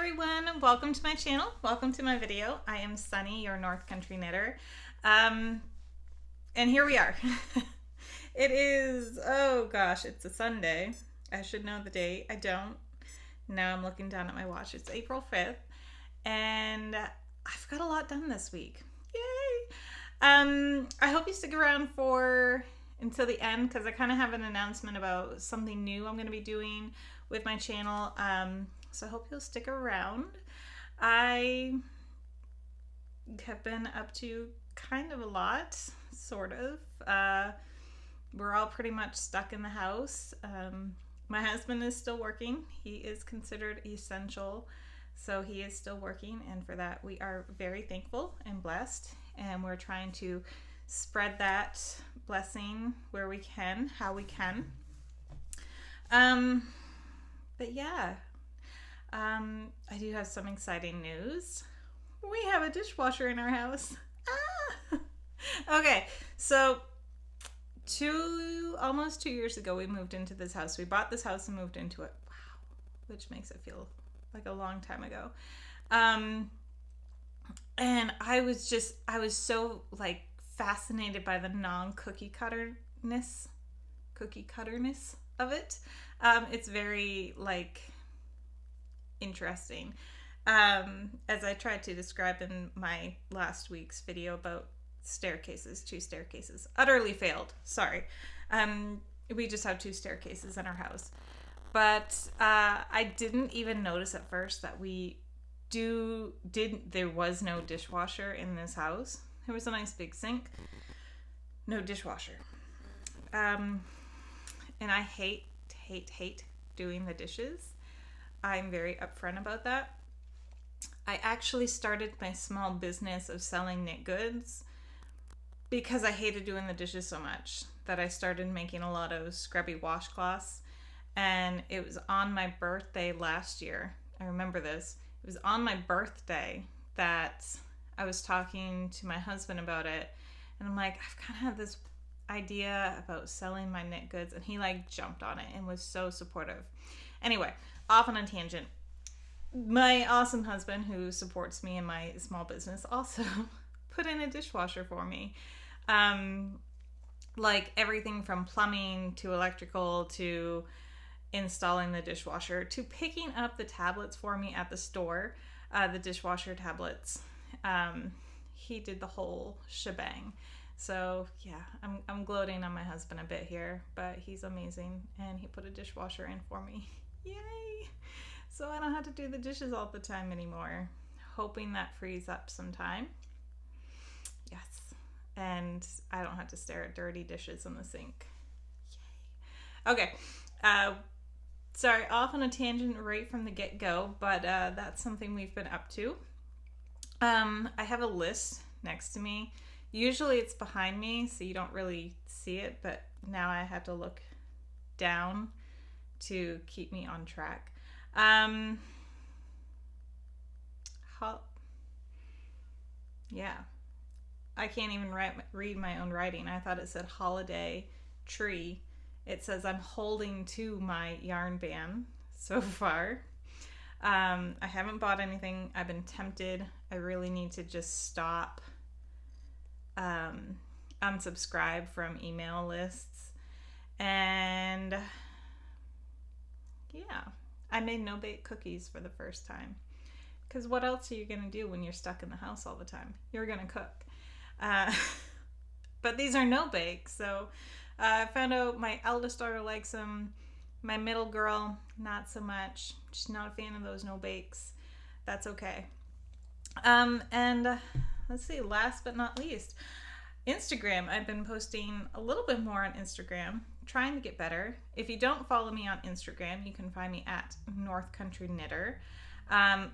everyone, welcome to my channel, welcome to my video. I am Sunny, your North Country knitter, and here we are. It is, oh gosh, it's a Sunday. I should know the date. I don't. Now I'm looking down at my watch. It's April 5th, and I've got a lot done this week. Yay! I hope you stick around until the end, because I kind of have an announcement about something new I'm going to be doing with my channel. So I hope you'll stick around. I have been up to kind of a lot, sort of. We're all pretty much stuck in the house. My husband is still working. He is considered essential, so he is still working, and for that we are very thankful and blessed, and we're trying to spread that blessing where we can, how we can. But yeah, I do have some exciting news. We have a dishwasher in our house. Ah! Okay, so almost 2 years ago, we moved into this house. We bought this house and moved into it. Wow, which makes it feel like a long time ago. And I was so like fascinated by the cookie cutterness of it. It's very like interesting. As I tried to describe in my last week's video about two staircases. Utterly failed. Sorry. We just have 2 staircases in our house. But I didn't even notice at first that there was no dishwasher in this house. There was a nice big sink. No dishwasher. And I hate doing the dishes. I'm very upfront about that. I actually started my small business of selling knit goods because I hated doing the dishes so much that I started making a lot of scrubby washcloths. And it was on my birthday last year. I remember this. It was on my birthday that I was talking to my husband about it. And I'm like, I've kind of had this idea about selling my knit goods. And he like jumped on it and was so supportive. Anyway, off on a tangent. My awesome husband, who supports me in my small business, also put in a dishwasher for me. Like everything from plumbing to electrical to installing the dishwasher to picking up the tablets for me at the store, the dishwasher tablets. He did the whole shebang. So yeah, I'm gloating on my husband a bit here, but he's amazing, and he put a dishwasher in for me. Yay! So I don't have to do the dishes all the time anymore. Hoping that frees up some time. Yes. And I don't have to stare at dirty dishes in the sink. Yay. Okay. Sorry, off on a tangent right from the get-go, but that's something we've been up to. I have a list next to me. Usually it's behind me, so you don't really see it, but now I have to look down to keep me on track. Yeah. I can't even read my own writing. I thought it said holiday tree. It says I'm holding to my yarn band so far. I haven't bought anything. I've been tempted. I really need to just stop, unsubscribe from email lists. And yeah, I made no-bake cookies for the first time. Because what else are you going to do when you're stuck in the house all the time? You're going to cook. But these are no-bake, so I found out my eldest daughter likes them. My middle girl, not so much. She's not a fan of those no-bakes. That's okay. And let's see, last but not least, Instagram. I've been posting a little bit more on Instagram, trying to get better. If you don't follow me on Instagram, you can find me at North Country Knitter. I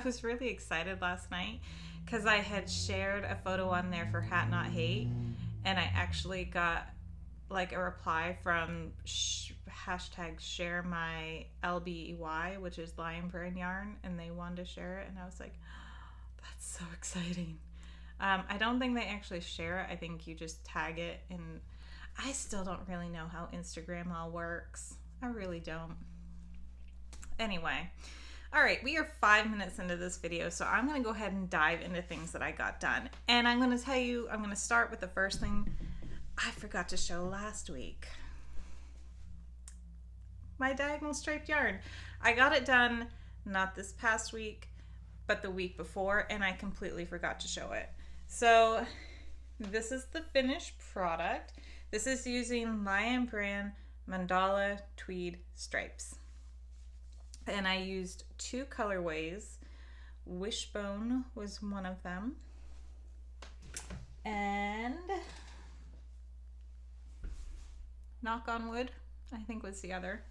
was really excited last night because I had shared a photo on there for Hat Not Hate, and I actually got like a reply from hashtag share my LBEY, which is Lion Brand Yarn, and they wanted to share it, and I was like, oh, that's so exciting. I don't think they actually share it. I think you just tag it, and I still don't really know how Instagram all works. I really don't. Anyway, All right, we are 5 minutes into this video, so I'm going to go ahead and dive into things that I got done. And I'm going to tell you, I'm going to start with the first thing I forgot to show last week. My diagonal striped yarn. I got it done not this past week, but the week before, and I completely forgot to show it. So this is the finished product. This is using Lion brand Mandala Tweed stripes. And I used 2 colorways. Wishbone was one of them. And Knock on Wood, I think, was the other.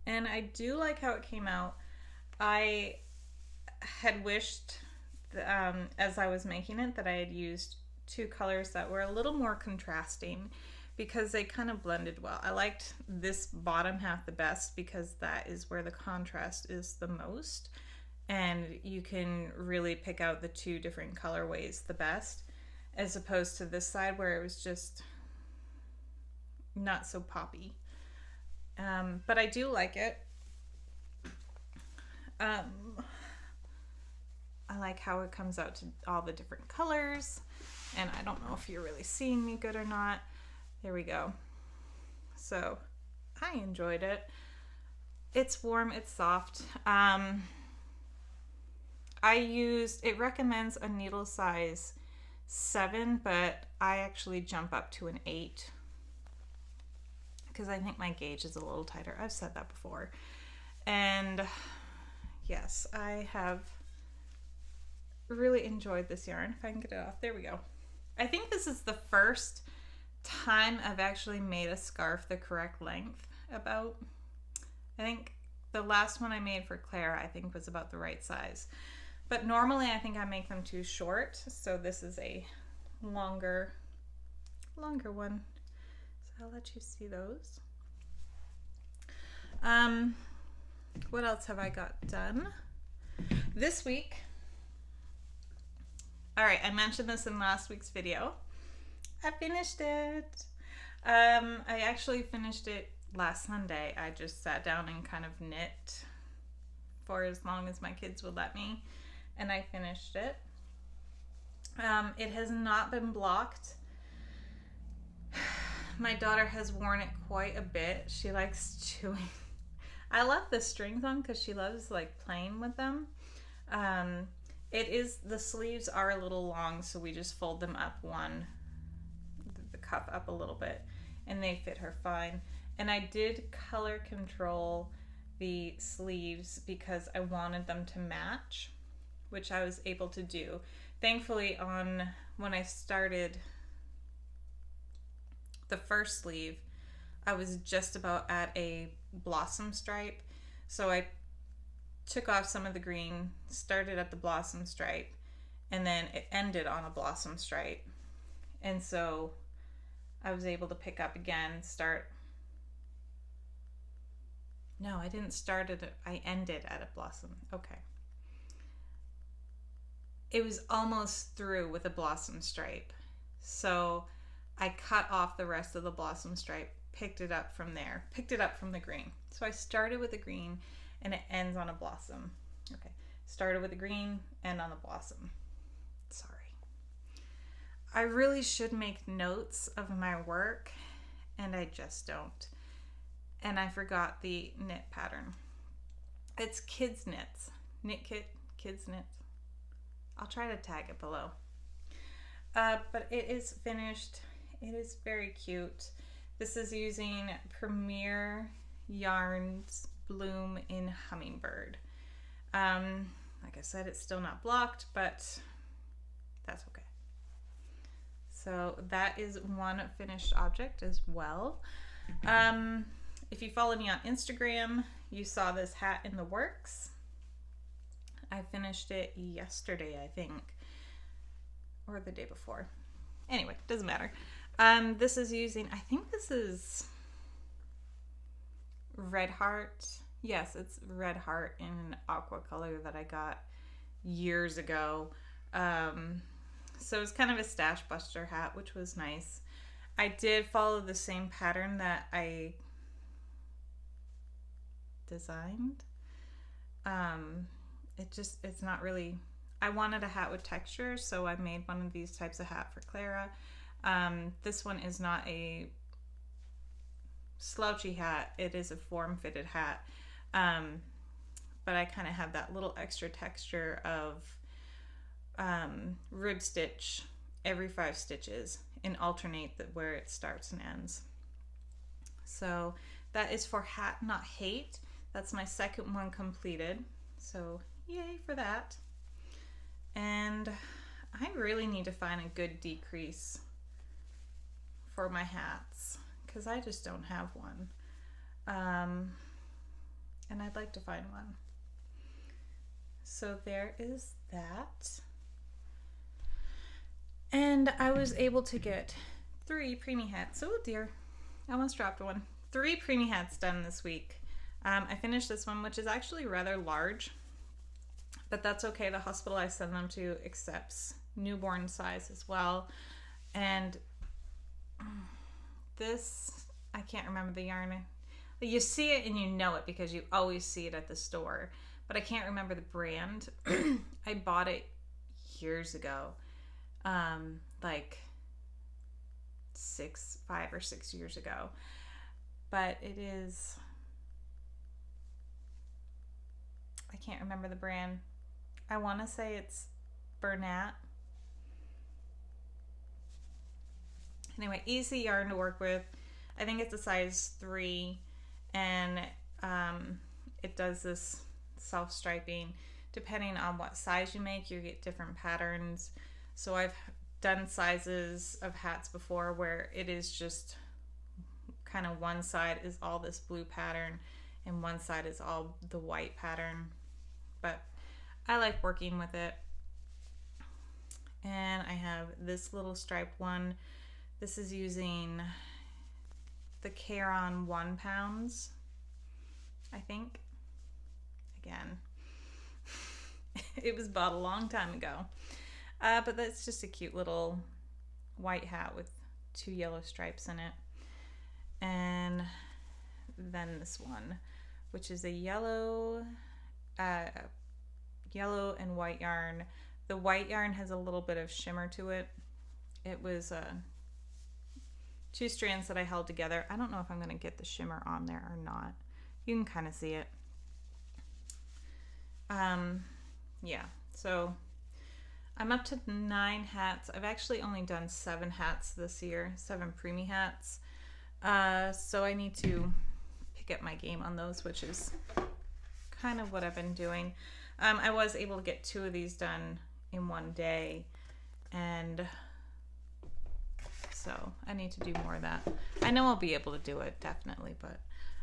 And I do like how it came out. I had wished, as I was making it, that I had used 2 colors that were a little more contrasting, because they kind of blended well. I liked this bottom half the best because that is where the contrast is the most, and you can really pick out the 2 different colorways the best, as opposed to this side where it was just not so poppy. But I do like it. I like how it comes out to all the different colors, and I don't know if you're really seeing me good or not. There we go. So I enjoyed it. It's warm, it's soft. It recommends a needle size 7, but I actually jump up to an 8 because I think my gauge is a little tighter. I've said that before. And yes, I have really enjoyed this yarn. If I can get it off, there we go. I think this is the first time I've actually made a scarf the correct length about. I think the last one I made for Claire, I think, was about the right size. But normally I think I make them too short, so this is a longer one. So I'll let you see those. What else have I got done this week? All right, I mentioned this in last week's video. I finished it. I actually finished it last Sunday. I just sat down and kind of knit for as long as my kids would let me, and I finished it. It has not been blocked. My daughter has worn it quite a bit. She likes chewing. I left the strings on because she loves like playing with them. The sleeves are a little long, so we just fold them up the cuff up a little bit, and they fit her fine. And I did color control the sleeves because I wanted them to match, which I was able to do. Thankfully, when I started the first sleeve, I was just about at a blossom stripe, so I took off some of the green, started at the blossom stripe, and then it ended on a blossom stripe. And so I was able to pick up again, No, I didn't start at I ended at a blossom. Okay. It was almost through with a blossom stripe. So I cut off the rest of the blossom stripe, picked it up from there, picked it up from the green. So I started with the green and it ends on a blossom. Okay, started with the green, end on the blossom. Sorry. I really should make notes of my work, and I just don't. And I forgot the knit pattern. It's Kids Knits. Knit Kit, Kids Knits. I'll try to tag it below. But it is finished. It is very cute. This is using Premier Yarns Bloom in Hummingbird. Like I said, it's still not blocked, but that's okay. So that is one finished object as well. If you follow me on Instagram, you saw this hat in the works. I finished it yesterday, I think, or the day before. Anyway, doesn't matter. This is using, I think this is Red Heart. Yes, it's Red Heart in an aqua color that I got years ago. So it's kind of a stash buster hat, which was nice. I did follow the same pattern that I designed. it's not really, I wanted a hat with texture, so I made one of these types of hat for Clara. This one is not a slouchy hat, it is a form-fitted hat. But I kind of have that little extra texture of rib stitch every 5 stitches and alternate where it starts and ends. So that is for Hat Not Hate. That's my second one completed. So yay for that. And I really need to find a good decrease for my hats because I just don't have one. And I'd like to find one. So there is that. And I was able to get 3 preemie hats. Oh dear, I almost dropped one. 3 preemie hats done this week. I finished this one, which is actually rather large, but that's okay. The hospital I send them to accepts newborn size as well. And this, I can't remember the yarn. You see it and you know it because you always see it at the store, but I can't remember the brand. I bought it years ago, like 5 or 6 years ago, but it is, I can't remember the brand. I want to say it's Bernat. Anyway, easy yarn to work with. I think it's a size 3, and it does this self-striping. Depending on what size you make, you get different patterns. So I've done sizes of hats before where it is just kind of one side is all this blue pattern and one side is all the white pattern. But I like working with it. And I have this little striped one. This is using the Caron 1 pounds, I think. Again, it was bought a long time ago. But that's just a cute little white hat with 2 yellow stripes in it. And then this one, which is a yellow and white yarn. The white yarn has a little bit of shimmer to it. It was 2 strands that I held together. I don't know if I'm going to get the shimmer on there or not. You can kind of see it. Yeah, so I'm up to 9 hats. I've actually only done 7 hats this year, 7 preemie hats. So I need to pick up my game on those, which is kind of what I've been doing. I was able to get 2 of these done in one day, and so I need to do more of that. I know I'll be able to do it, definitely, but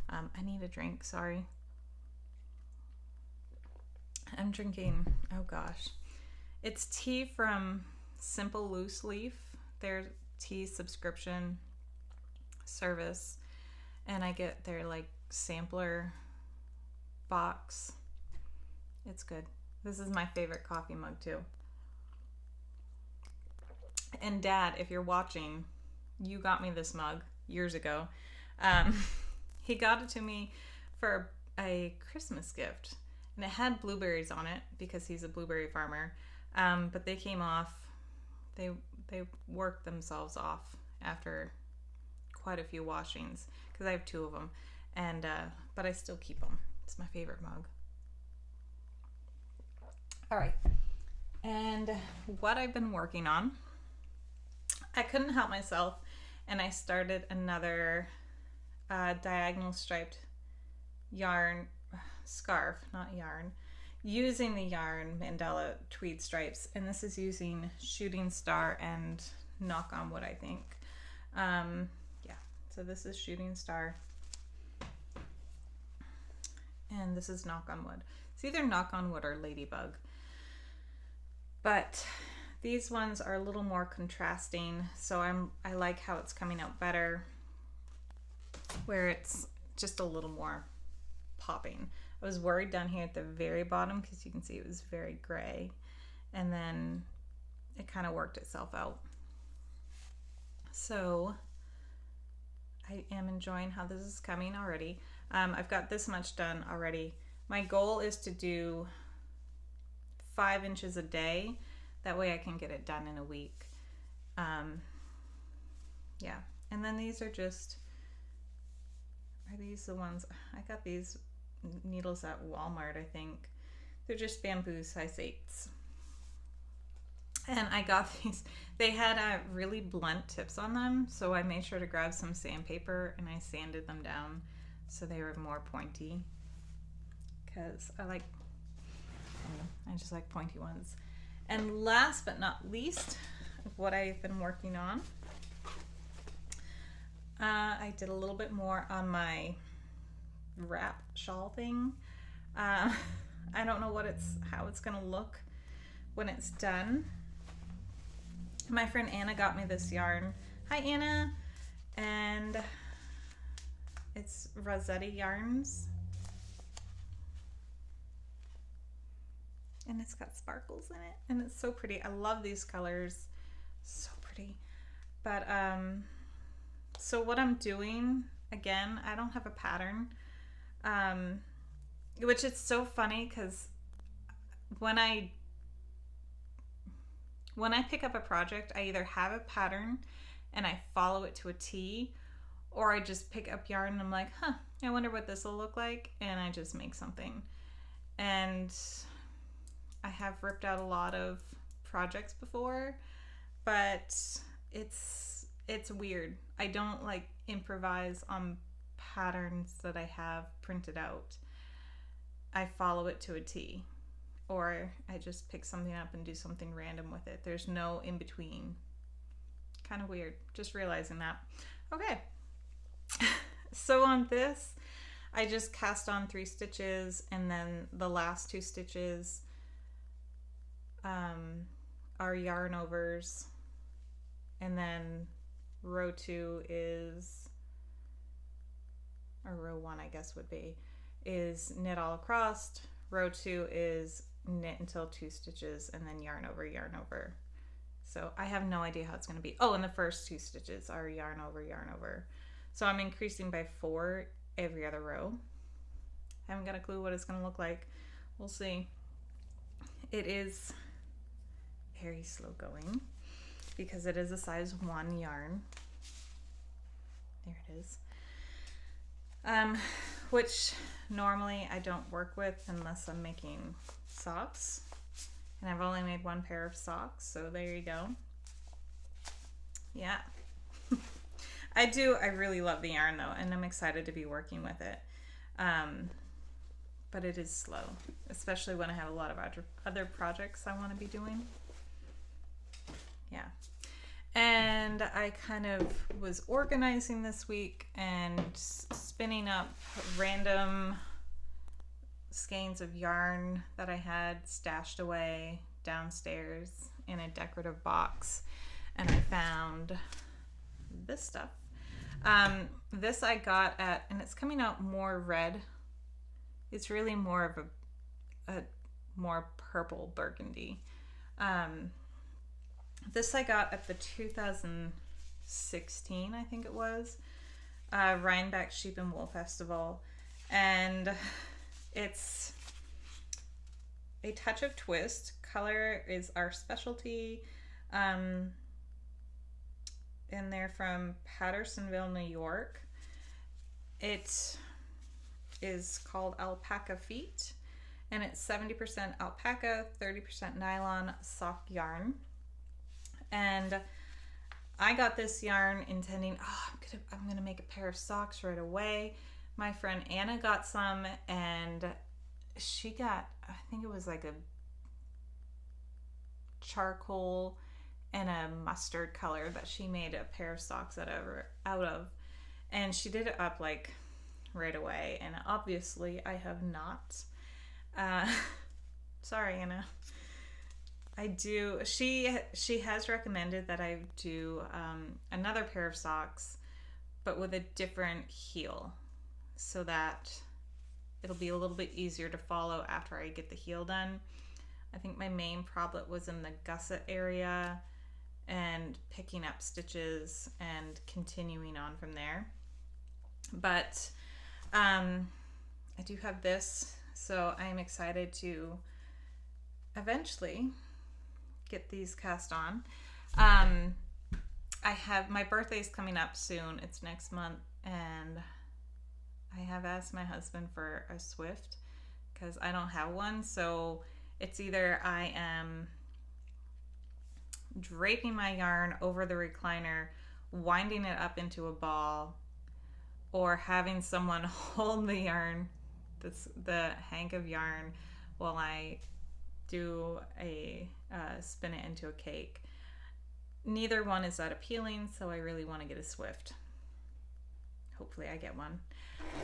I need a drink, sorry. I'm drinking, oh gosh, it's tea from Simple Loose Leaf, their tea subscription service, and I get their like sampler box. It's good. This is my favorite coffee mug too. And Dad, if you're watching, you got me this mug years ago. He got it to me for a Christmas gift, and it had blueberries on it because he's a blueberry farmer. But they came off. They worked themselves off after quite a few washings because I have 2 of them, and but I still keep them. It's my favorite mug. All right, and what I've been working on, I couldn't help myself, and I started another diagonal striped yarn scarf, not yarn, using the yarn Mandala tweed stripes, and this is using Shooting Star and Knock on Wood, I think. Yeah, so this is Shooting Star, and this is Knock on Wood. It's either Knock on Wood or Ladybug, but these ones are a little more contrasting, so I like how it's coming out better, where it's just a little more popping. I was worried down here at the very bottom because you can see it was very gray, and then it kind of worked itself out. So I am enjoying how this is coming already. I've got this much done already. My goal is to do 5 inches a day. That way I can get it done in a week. Yeah. And then these are these the ones, I got these needles at Walmart, I think. They're just bamboo size 8s. And I got these, they had really blunt tips on them, so I made sure to grab some sandpaper and I sanded them down so they were more pointy. Because I just like pointy ones. And last but not least, what I've been working on, I did a little bit more on my wrap shawl thing. I don't know how it's gonna look when it's done. My friend Anna got me this yarn. Hi Anna. And it's Rossetti Yarns. And it's got sparkles in it. And it's so pretty. I love these colors. So pretty. But, so what I'm doing, again, I don't have a pattern. Which is so funny because when I pick up a project, I either have a pattern and I follow it to a T, or I just pick up yarn and I'm like, I wonder what this will look like, and I just make something. And I have ripped out a lot of projects before, but it's weird. I don't like improvise on patterns that I have printed out. I follow it to a T, or I just pick something up and do something random with it. There's no in between. Kind of weird. Just realizing that. Okay. So on this, I just cast on 3 stitches, and then the last 2 stitches are yarn overs, and then row 2 is, or row 1 I guess would be, is knit all across. Row 2 is knit until 2 stitches and then yarn over, yarn over. So I have no idea how it's going to be. Oh, and the first 2 stitches are yarn over, yarn over. So I'm increasing by 4 every other row. I haven't got a clue what it's going to look like. We'll see. It is very slow going because it is a size 1 yarn. There it is. Which normally I don't work with unless I'm making socks. And I've only made 1 pair of socks, so there you go. Yeah. I really love the yarn though, and I'm excited to be working with it. But it is slow, especially when I have a lot of other projects I want to be doing. Yeah. And I kind of was organizing this week and spinning up random skeins of yarn that I had stashed away downstairs in a decorative box. And I found this stuff. This I got at, and it's coming out more red. It's really more of a more purple burgundy. This I got at the 2016, I think it was, Rhinebeck Sheep and Wool Festival. And it's a touch of twist. Color is our specialty. And they're from Pattersonville, New York. It is called Alpaca Feet. And it's 70% alpaca, 30% nylon, soft yarn. And I got this yarn intending, I'm gonna make a pair of socks right away. My friend Anna got some, and she got, I think it was like a charcoal and a mustard color that she made a pair of socks out of. And she did it up like right away, and obviously I have not. Sorry, Anna. I do. She has recommended that I do another pair of socks, but with a different heel, so that it'll be a little bit easier to follow after I get the heel done. I think my main problem was in the gusset area and picking up stitches and continuing on from there. But I do have this So I'm excited to eventually get these cast on. I have my birthday's coming up soon. It's next month, and I have asked my husband for a Swift because I don't have one. So it's either I am draping my yarn over the recliner, winding it up into a ball, or having someone hold the yarn, the hank of yarn, while I do a spin it into a cake. Neither one is that appealing, so I really want to get a Swift. Hopefully I get one.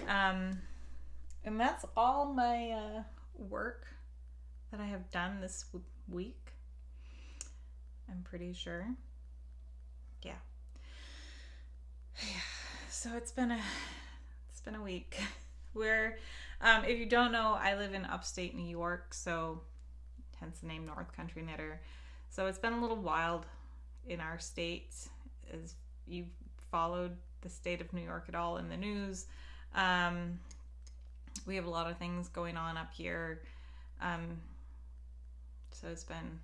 And that's all my work that I have done this week. I'm pretty sure. Yeah. So it's been a week. Where, if you don't know, I live in upstate New York, so hence the name North Country Knitter. So it's been a little wild in our state. As you've followed the state of New York at all in the news, we have a lot of things going on up here. So it's been,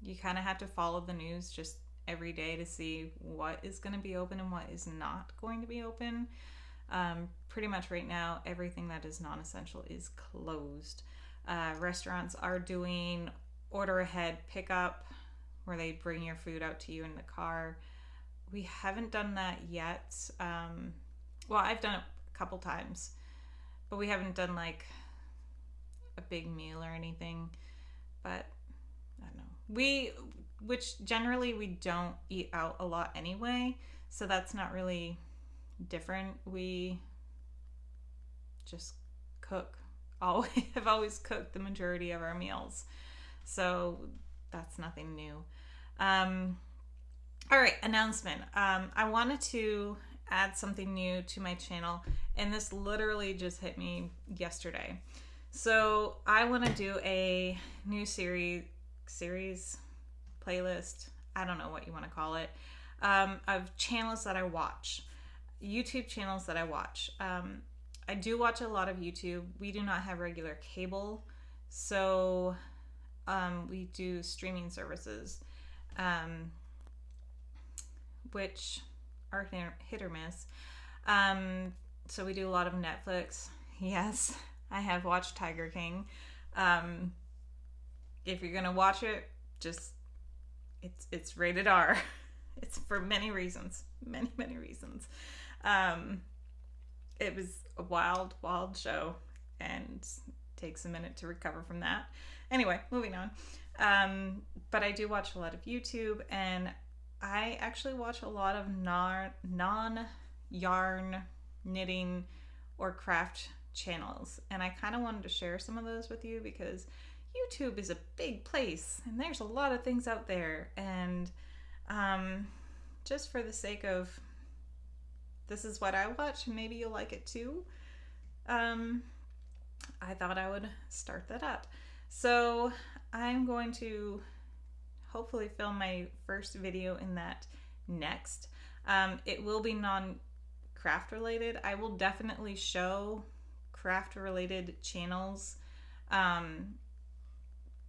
you kind of have to follow the news just every day to see what is going to be open and what is not going to be open. Pretty much right now, everything that is non-essential is closed. Restaurants are doing order ahead pickup, where they bring your food out to you in the car. We haven't done that yet. Well, I've done it a couple times, but we haven't done like a big meal or anything. But I don't know. Which generally we don't eat out a lot anyway, so that's not really different. We just cook. Have always cooked the majority of our meals, so that's nothing new. All right, announcement. I wanted to add something new to my channel, and this literally just hit me yesterday. So I want to do a new series, playlist, I don't know what you want to call it, of channels that I watch, YouTube channels that I watch. I do watch a lot of YouTube. We do not have regular cable, so we do streaming services, which are hit or miss. So we do a lot of Netflix. Yes, I have watched Tiger King. If you're gonna watch it, just it's rated R. It's for many reasons. Many reasons. It was a wild show, and takes a minute to recover from that. Anyway, moving on. But I do watch a lot of YouTube, and I actually watch a lot of non-yarn knitting or craft channels, and I kind of wanted to share some of those with you because YouTube is a big place and there's a lot of things out there, and just for the sake of this is what I watch, maybe you'll like it too, I thought I would start that up. So I'm going to hopefully film my first video in that next. It will be non-craft related. I will definitely show craft related channels,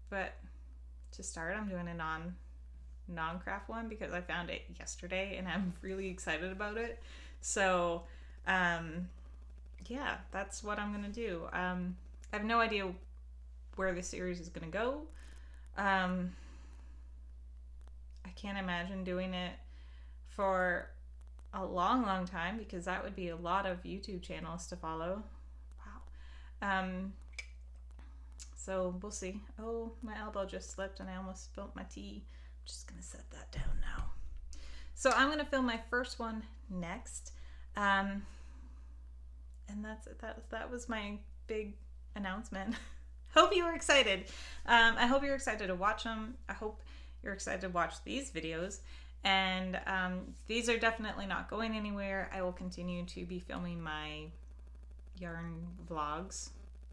but to start, I'm doing a non-craft one because I found it yesterday and I'm really excited about it. So yeah, that's what I'm gonna do. I have no idea where the series is gonna go. I can't imagine doing it for a long time because that would be a lot of YouTube channels to follow. Wow. So we'll see. Oh, my elbow just slipped and I almost spilled my tea. I'm just gonna set that down now. So I'm gonna film my first one next. And that's it. That was my big announcement. Hope you were excited. I hope you're excited to watch them. I hope you're excited to watch these videos. And these are definitely not going anywhere. I will continue to be filming my yarn vlogs,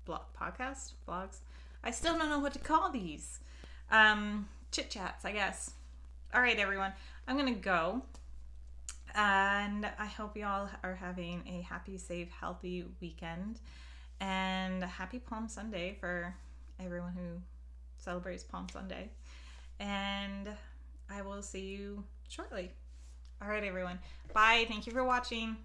podcasts, vlogs. I still don't know what to call these. Chit chats, I guess. All right, everyone. I'm going to go. And I hope you all are having a happy, safe, healthy weekend. And And happy Palm Sunday for everyone who celebrates Palm Sunday. And I will see you shortly. All right, everyone. Bye. Thank you for watching.